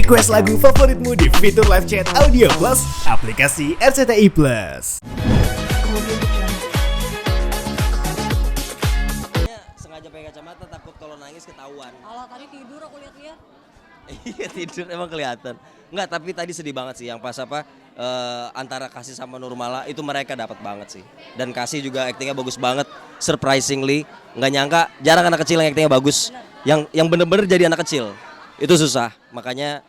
Request lagu favoritmu di fitur live chat Audio Plus, aplikasi RCTI Plus. Sengaja pakai kacamata takut kalau nangis ketahuan. Kalau tadi tidur aku lihat-lihat. Iya tidur emang kelihatan. Enggak, tapi tadi sedih banget sih yang pas antara Kasih sama Nurmala itu mereka dapat banget sih. Dan Kasih juga aktingnya bagus banget, surprisingly. Nggak nyangka jarang anak kecil yang aktingnya bagus. Yang bener-bener jadi anak kecil. Itu susah. Makanya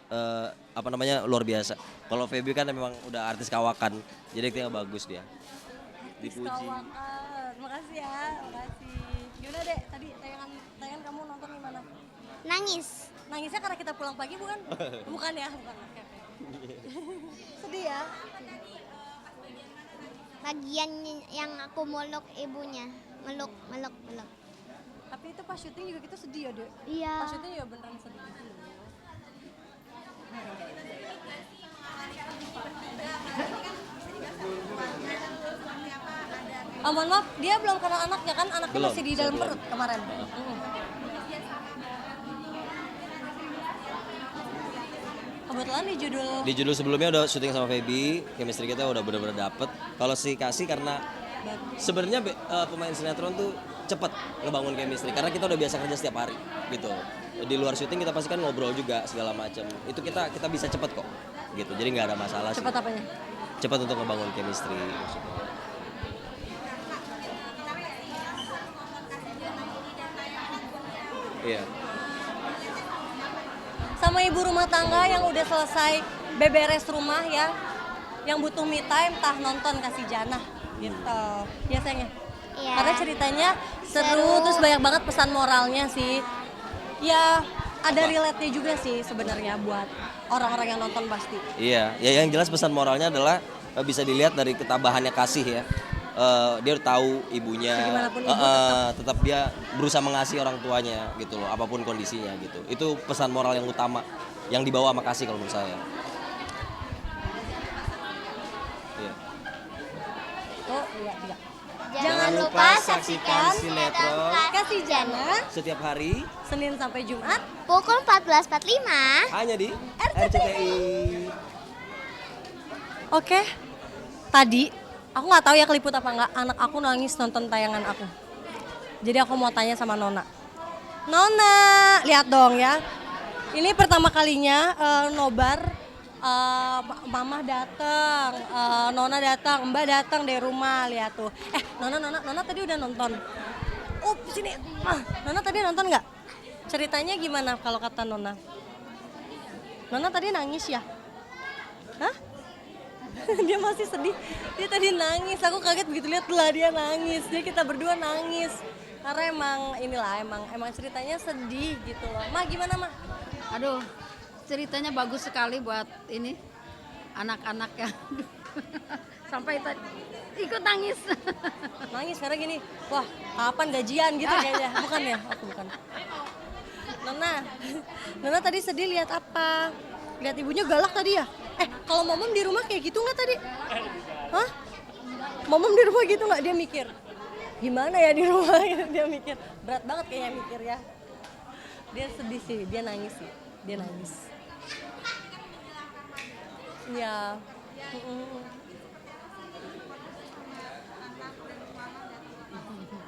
luar biasa. Kalau Feby kan memang udah artis kawakan. Jadi aktingnya bagus dia. Dipuji. Kawakan. Makasih ya, makasih. Gimana Dek, tadi tayangan kamu nonton gimana? Nangis. Nangisnya karena kita pulang pagi bukan? Bukan ya, bukan. Oke. Sedih ya? Bagian yang aku meluk ibunya. Meluk. Tapi itu pas syuting juga kita sedih ya, Dek? Iya. Pas syuting juga beneran sedih. Oh, mohon maaf, dia belum kenal anaknya kan? Anaknya Belum, masih di dalam belum. perut kemarin. Kebetulan di Di judul sebelumnya udah syuting sama Feby, chemistry kita udah bener-bener dapet. Kalau si Kasih karena sebenarnya pemain sinetron tuh cepet ngebangun chemistry karena kita udah biasa kerja setiap hari gitu. Di luar syuting kita pasti kan ngobrol juga segala macam. Itu kita bisa cepet kok gitu. Jadi nggak ada masalah sih. cepat apanya? Cepat untuk ngebangun chemistry maksudnya. Iya. Sama ibu rumah tangga yang udah selesai beberes rumah ya, yang butuh me time, tah nonton Kasih Janah gitu biasanya. Iya. Karena ceritanya seru, Seru. terus banyak banget pesan moralnya sih. Ya ada relate-nya juga sih sebenarnya buat orang-orang yang nonton pasti. Iya, ya yang jelas pesan moralnya adalah bisa dilihat dari ketabahannya Kasih ya. Dia tahu ibunya, Segimanapun ibu tetap dia berusaha mengasihi orang tuanya gitu loh, apapun kondisinya gitu. Itu pesan moral yang utama yang dibawa sama Kasih kalau menurut saya. Iya. Oh iya. Jangan lupa saksikan sinetron Kasih Janah Setiap hari Senin sampai Jumat. pukul 14.45. hanya di RCTI. RCTI. Oke, tadi aku nggak tahu ya keliput apa nggak, anak aku nangis nonton tayangan aku. Jadi aku mau tanya sama Nona. Nona, lihat dong ya. Ini pertama kalinya nobar, Mama datang, Nona datang, Mbak datang dari rumah, lihat tuh. Nona tadi udah nonton. Sini, Nona tadi nonton nggak? Ceritanya gimana kalau kata Nona? Nona tadi nangis ya? Hah? Dia masih sedih, dia tadi nangis, aku kaget begitu lihat lah dia nangis, jadi kita berdua nangis karena emang ceritanya sedih gitu loh. Ma gimana Ma? Aduh, ceritanya bagus sekali buat ini anak-anak ya. Sampai ikut nangis. Nangis karena gini, wah kapan gajian gitu kayaknya, bukan ya? Aku bukan. Nona tadi sedih lihat apa? Lihat ibunya galak tadi ya? Kalau momom di rumah kayak gitu nggak tadi? Hah? Momom di rumah gitu nggak? Dia mikir, gimana ya di rumah? Dia mikir, berat banget kayaknya mikir ya. Dia sedih sih, dia nangis sih. Dia nangis. Iya.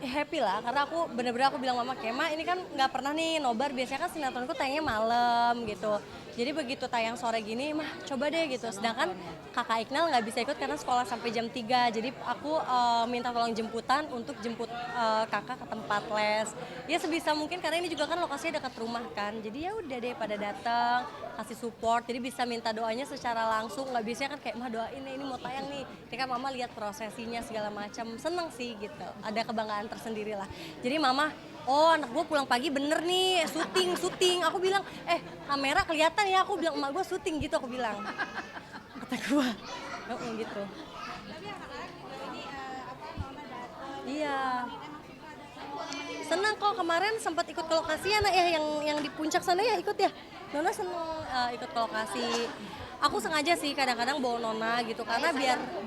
Happy lah, karena aku bener-bener aku bilang Mama Kema ini kan nggak pernah nih nobar, biasanya kan sinetronku tayangnya malam gitu. Jadi begitu tayang sore gini, mah coba deh gitu. Sedangkan kakak Iknal nggak bisa ikut karena sekolah sampai jam 3. Jadi aku minta tolong jemputan untuk jemput kakak ke tempat les. Ya sebisa mungkin karena ini juga kan lokasinya dekat rumah kan. Jadi ya udah deh pada datang, kasih support. Jadi bisa minta doanya secara langsung. Nggak biasanya kan kayak mah doain nih, ini mau tayang nih. Ketika Mama lihat prosesinya segala macam, seneng sih gitu. Ada kebanggaan tersendiri lah. Jadi Mama, oh anak gue pulang pagi bener nih, syuting. Aku bilang, kamera kelihatan ya, aku bilang emak gue syuting gitu, aku bilang. Kata gue, gitu. Iya. Senang kok, kemarin sempat ikut ke lokasi ya nak ya, yang di puncak sana ya ikut ya. Nona seneng ikut ke lokasi. Aku sengaja sih kadang-kadang bawa Nona gitu, karena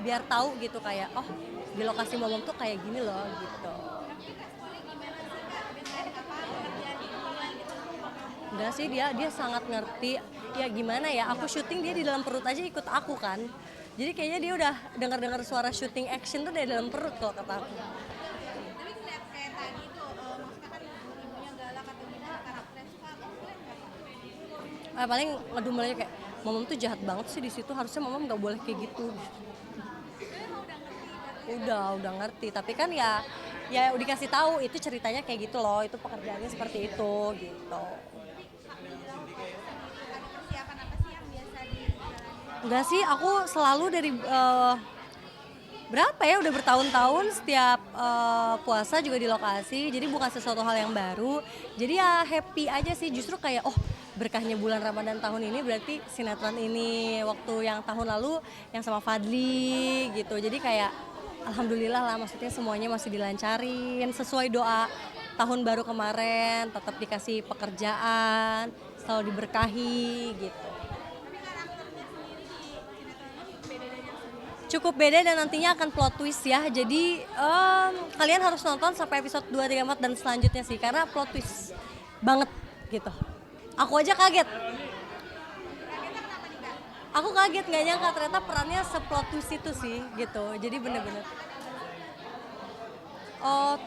biar tahu gitu kayak, oh di lokasi momom tuh kayak gini loh gitu. Enggak sih, dia sangat ngerti. ya gimana ya, aku syuting dia di dalam perut aja ikut aku kan. Jadi kayaknya dia udah dengar-dengar suara syuting action tuh dari dalam perut kalau kata aku. Tapi kayak tadi tuh maksudnya kan ibunya galak atau gimana karakternya suka atau kalian nggak? Paling ngedumel aja kayak mamam tuh jahat banget sih di situ, harusnya mamam nggak boleh kayak gitu. Udah ngerti, tapi kan ya udah dikasih tahu itu ceritanya kayak gitu loh, itu pekerjaannya seperti itu gitu. Ada persiapan apa sih yang biasa dijalani? Enggak sih, aku selalu dari berapa ya, udah bertahun-tahun setiap puasa juga di lokasi, jadi bukan sesuatu hal yang baru. Jadi ya happy aja sih, justru kayak oh berkahnya bulan Ramadan tahun ini berarti sinetron ini waktu yang tahun lalu yang sama Fadli gitu. Jadi kayak alhamdulillah lah, maksudnya semuanya masih dilancarin sesuai doa tahun baru kemarin, tetap dikasih pekerjaan, selalu diberkahi gitu. Cukup beda dan nantinya akan plot twist ya. Jadi kalian harus nonton sampai episode 2, 3, 4 dan selanjutnya sih, karena plot twist banget gitu. Aku aja kaget. Aku kaget, nggak nyangka ternyata perannya seplot twist itu sih gitu. Jadi bener-bener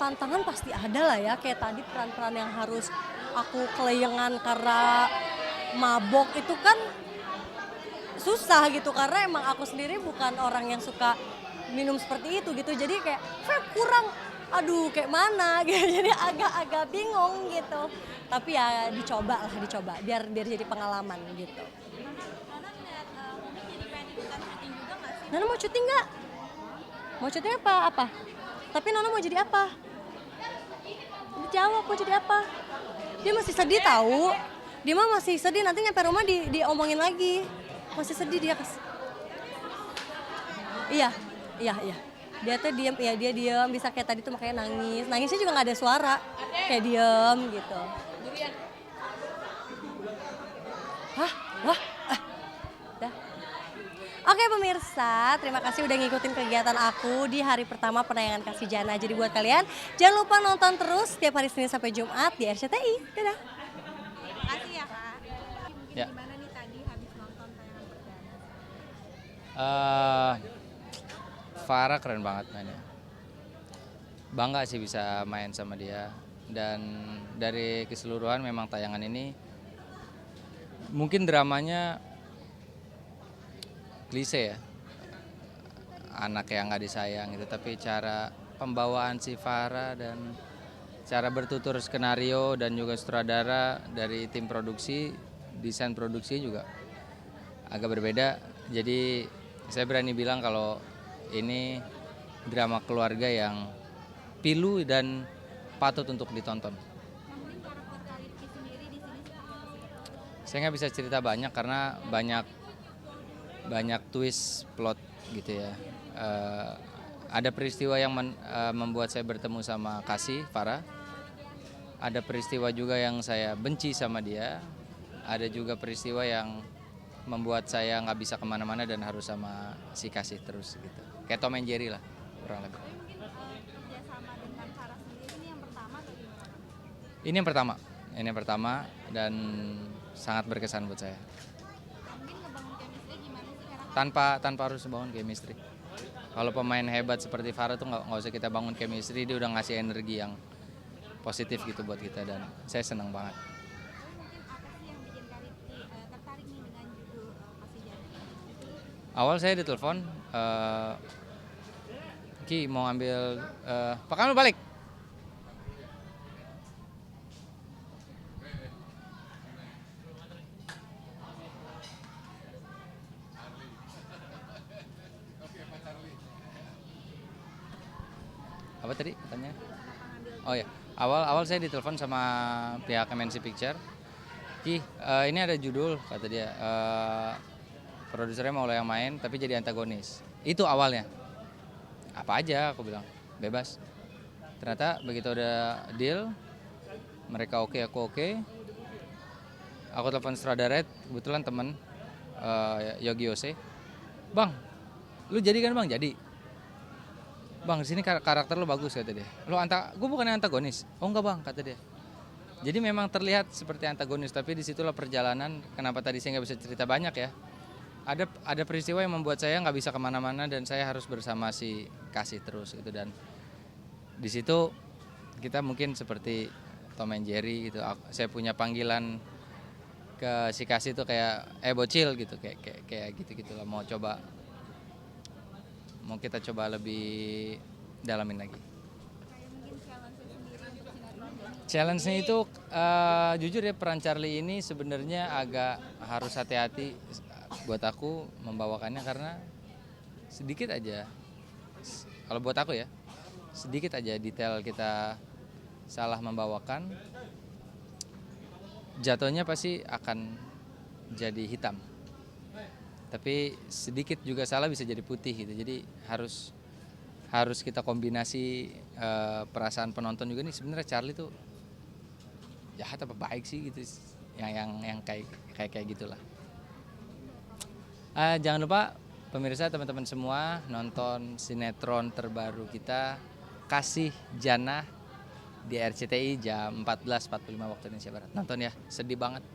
tantangan pasti ada lah ya. Kayak tadi peran-peran yang harus aku kelayangan karena mabok itu kan susah gitu, karena emang aku sendiri bukan orang yang suka minum seperti itu gitu. Jadi kayak kurang, aduh kayak mana gitu. Jadi agak-agak bingung gitu. Tapi ya dicoba biar jadi pengalaman gitu. Nona ngeliat Mumi jadi pengen ikutan syuting juga nggak sih? Nona mau syuting nggak? Mau syuting apa? Tapi Nona mau jadi apa? Jawab mau jadi apa? Dia masih sedih tahu. Dia mah masih sedih, nanti nyampe rumah diomongin lagi. Masih sedih dia Iya. Dia tuh diem, ya dia diem, bisa kayak tadi tuh makanya nangis. Nangisnya juga nggak ada suara, kayak diem gitu. Wah, dah. Oke pemirsa, terima kasih udah ngikutin kegiatan aku di hari pertama penayangan Kasih Jana. Jadi buat kalian, jangan lupa nonton terus setiap hari Senin sampai Jumat di RCTI. Dadah. Makasih ya kak. Mungkin Ya. gimana nih tadi habis nonton tayangan perdana? Farah keren banget mainnya. Bangga sih bisa main sama dia. Dan dari keseluruhan memang tayangan ini mungkin dramanya klise ya. Anak yang gak disayang gitu. Tapi cara pembawaan si Farah dan cara bertutur skenario dan juga sutradara dari tim produksi, desain produksi juga agak berbeda. Jadi saya berani bilang kalau ini drama keluarga yang pilu dan patut untuk ditonton. Mungkin karakter Kak Rizky sendiri di sini seperti apa sih? Saya nggak bisa cerita banyak karena banyak twist plot gitu ya. Ada peristiwa yang membuat saya bertemu sama Kasih Farah. Ada peristiwa juga yang saya benci sama dia. Ada juga peristiwa yang membuat saya nggak bisa kemana-mana dan harus sama si Kasih terus gitu. Kayak Tom and Jerry lah kurang lebih. Tapi mungkin kerjasama dengan Farah sendiri ini yang pertama atau gimana? Ini yang pertama dan sangat berkesan buat saya. Mungkin ngebangun chemistry gimana sih karakter? Tanpa harus bangun chemistry. Kalau pemain hebat seperti Farah tuh nggak usah kita bangun chemistry, dia udah ngasih energi yang positif gitu buat kita dan saya senang banget. Tapi mungkin apa sih yang bikin Kak Rizky tertarik nih dengan judul Kasih Jana? Awal saya ditelepon, Ki mau ambil, Pak Kamil balik. Apa tadi katanya? Oh ya, awal saya ditelepon sama pihak MNC Picture. Ki, ini ada judul kata dia. Produsernya mau lo yang main tapi jadi antagonis. Itu awalnya. Apa aja aku bilang, bebas. Ternyata begitu ada deal, mereka oke, aku oke. Aku telepon sutradara, kebetulan temen Yogi Yose. Bang, lu jadi kan bang? Jadi. Bang, di sini karakter lu bagus kata dia. Gue bukannya antagonis. Oh enggak bang, kata dia. Jadi memang terlihat seperti antagonis, tapi disitulah perjalanan. Kenapa tadi saya nggak bisa cerita banyak ya? Ada peristiwa yang membuat saya nggak bisa kemana-mana dan saya harus bersama si Kasih terus gitu. Dan di situ kita mungkin seperti Tom and Jerry gitu. Saya punya panggilan ke si Kasih tuh kayak bocil gitu, kayak gitu-gitulah. Mau kita coba lebih dalamin lagi. Challenge-nya itu jujur ya, peran Charlie ini sebenarnya agak harus hati-hati buat aku membawakannya karena sedikit aja, kalau buat aku ya, sedikit aja detail kita salah membawakan, jatuhnya pasti akan jadi hitam. Tapi sedikit juga salah bisa jadi putih gitu. Jadi harus kita kombinasi perasaan penonton juga nih, sebenarnya Charlie tuh jahat apa baik sih gitu, yang kayak gitulah. Jangan lupa pemirsa, teman-teman semua, nonton sinetron terbaru kita Kasih Jannah di RCTI jam 14.45 waktu Indonesia Barat. Nonton ya, sedih banget.